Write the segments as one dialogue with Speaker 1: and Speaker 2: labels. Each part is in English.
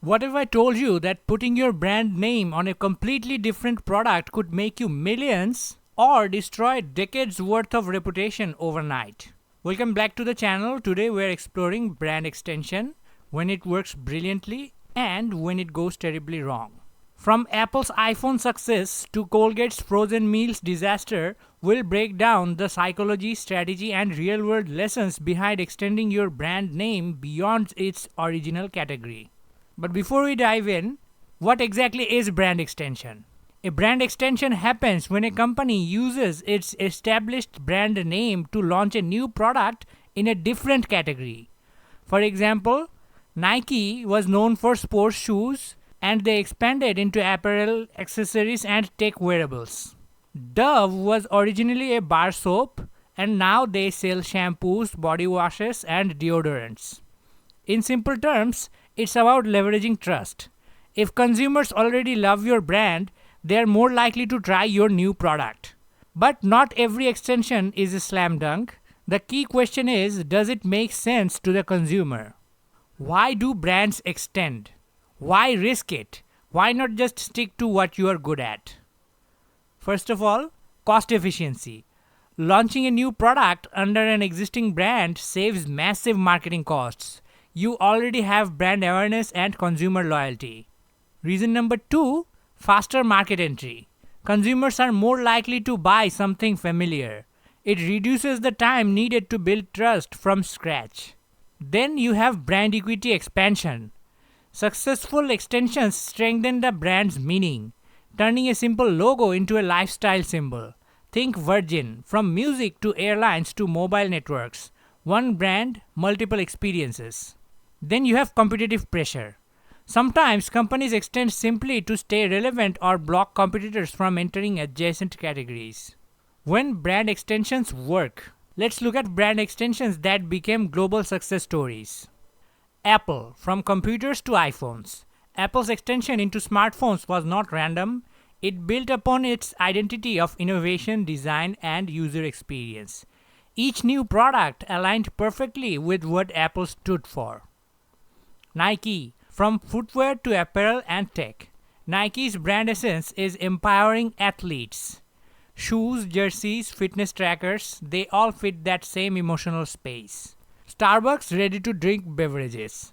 Speaker 1: What if I told you that putting your brand name on a completely different product could make you millions or destroy decades worth of reputation overnight? Welcome back to the channel. Today we are exploring brand extension, when it works brilliantly and when it goes terribly wrong. From Apple's iPhone success to Colgate's frozen meals disaster, we'll break down the psychology, strategy, and real world lessons behind extending your brand name beyond its original category. But before we dive in, what exactly is brand extension? A brand extension happens when a company uses its established brand name to launch a new product in a different category. For example, Nike was known for sports shoes and they expanded into apparel, accessories, and tech wearables. Dove was originally a bar soap and now they sell shampoos, body washes, and deodorants. In simple terms, it's about leveraging trust. If consumers already love your brand, they are more likely to try your new product. But not every extension is a slam dunk. The key question is, does it make sense to the consumer? Why do brands extend? Why risk it? Why not just stick to what you are good at? First of all, cost efficiency. Launching a new product under an existing brand saves massive marketing costs. You already have brand awareness and consumer loyalty. Reason number 2, faster market entry. Consumers are more likely to buy something familiar. It reduces the time needed to build trust from scratch. Then you have brand equity expansion. Successful extensions strengthen the brand's meaning, turning a simple logo into a lifestyle symbol. Think Virgin, from music to airlines to mobile networks. One brand, multiple experiences. Then you have competitive pressure. Sometimes companies extend simply to stay relevant or block competitors from entering adjacent categories. When brand extensions work, let's look at brand extensions that became global success stories. Apple, from computers to iPhones. Apple's extension into smartphones was not random. It built upon its identity of innovation, design, and user experience. Each new product aligned perfectly with what Apple stood for. Nike, from footwear to apparel and tech. Nike's brand essence is empowering athletes. Shoes, jerseys, fitness trackers, they all fit that same emotional space. Starbucks ready-to-drink beverages.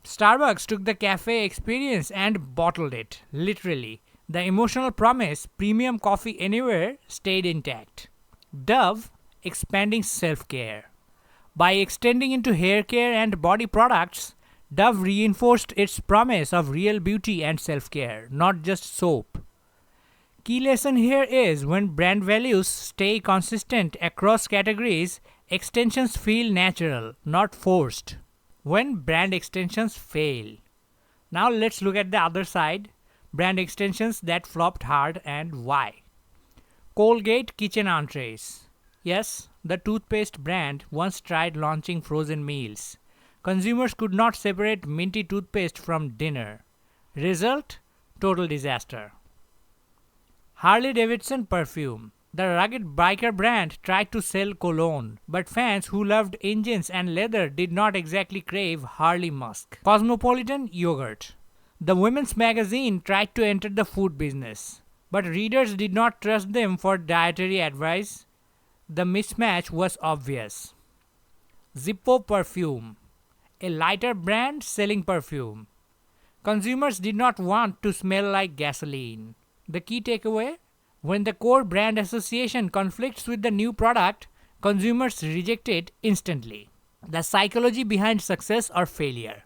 Speaker 1: Starbucks took the cafe experience and bottled it, literally. The emotional promise, premium coffee anywhere, stayed intact. Dove, expanding self-care. By extending into hair care and body products, Dove reinforced its promise of real beauty and self-care, not just soap. Key lesson here is when brand values stay consistent across categories, extensions feel natural, not forced. When brand extensions fail. Now let's look at the other side, brand extensions that flopped hard and why. Colgate kitchen entrees. Yes, the toothpaste brand once tried launching frozen meals. Consumers could not separate minty toothpaste from dinner. Result? Total disaster. Harley-Davidson perfume. The rugged biker brand tried to sell cologne, but fans who loved engines and leather did not exactly crave Harley musk. Cosmopolitan yogurt. The women's magazine tried to enter the food business, but readers did not trust them for dietary advice. The mismatch was obvious. Zippo perfume. A lighter brand selling perfume. Consumers did not want to smell like gasoline. The key takeaway? When the core brand association conflicts with the new product, consumers reject it instantly. The psychology behind success or failure.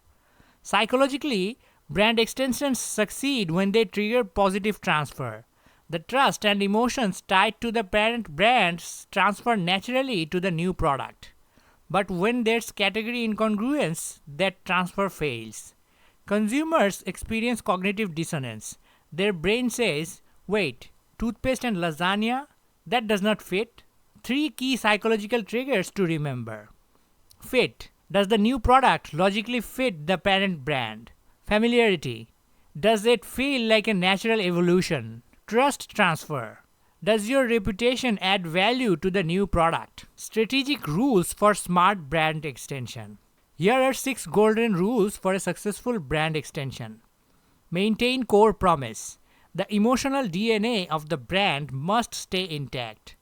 Speaker 1: Psychologically, brand extensions succeed when they trigger positive transfer. The trust and emotions tied to the parent brands transfer naturally to the new product. But when there's category incongruence, that transfer fails. Consumers experience cognitive dissonance. Their brain says, wait, toothpaste and lasagna? That does not fit. 3 key psychological triggers to remember. Fit. Does the new product logically fit the parent brand? Familiarity. Does it feel like a natural evolution? Trust transfer. Does your reputation add value to the new product? Strategic rules for smart brand extension. Here are 6 golden rules for a successful brand extension. Maintain core promise. The emotional DNA of the brand must stay intact.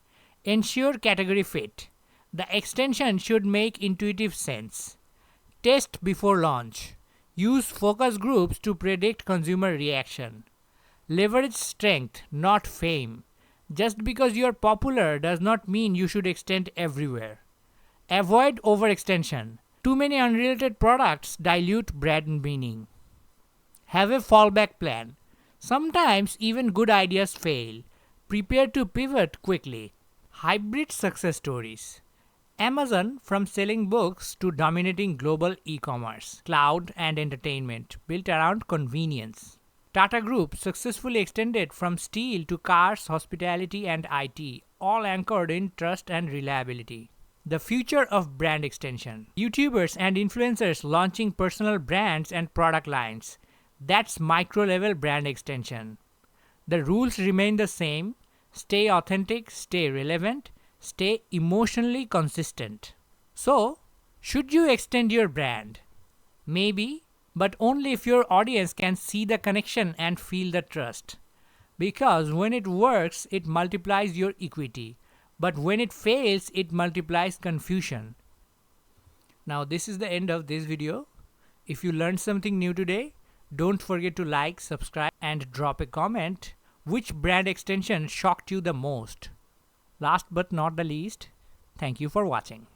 Speaker 1: Ensure category fit. The extension should make intuitive sense. Test before launch. Use focus groups to predict consumer reaction. Leverage strength, not fame. Just because you are popular does not mean you should extend everywhere. Avoid overextension. Too many unrelated products dilute brand meaning. Have a fallback plan. Sometimes even good ideas fail. Prepare to pivot quickly. Hybrid success stories. Amazon, from selling books to dominating global e-commerce, cloud and entertainment, built around convenience. Tata Group successfully extended from steel to cars, hospitality and IT, all anchored in trust and reliability. The future of brand extension. YouTubers and influencers launching personal brands and product lines. That's micro-level brand extension. The rules remain the same. Stay authentic, stay relevant, stay emotionally consistent. So, should you extend your brand? Maybe, but only if your audience can see the connection and feel the trust. Because when it works, it multiplies your equity. But when it fails, it multiplies confusion. Now, this is the end of this video. If you learned something new today, don't forget to like, subscribe, and drop a comment. Which brand extension shocked you the most? Last but not the least, thank you for watching.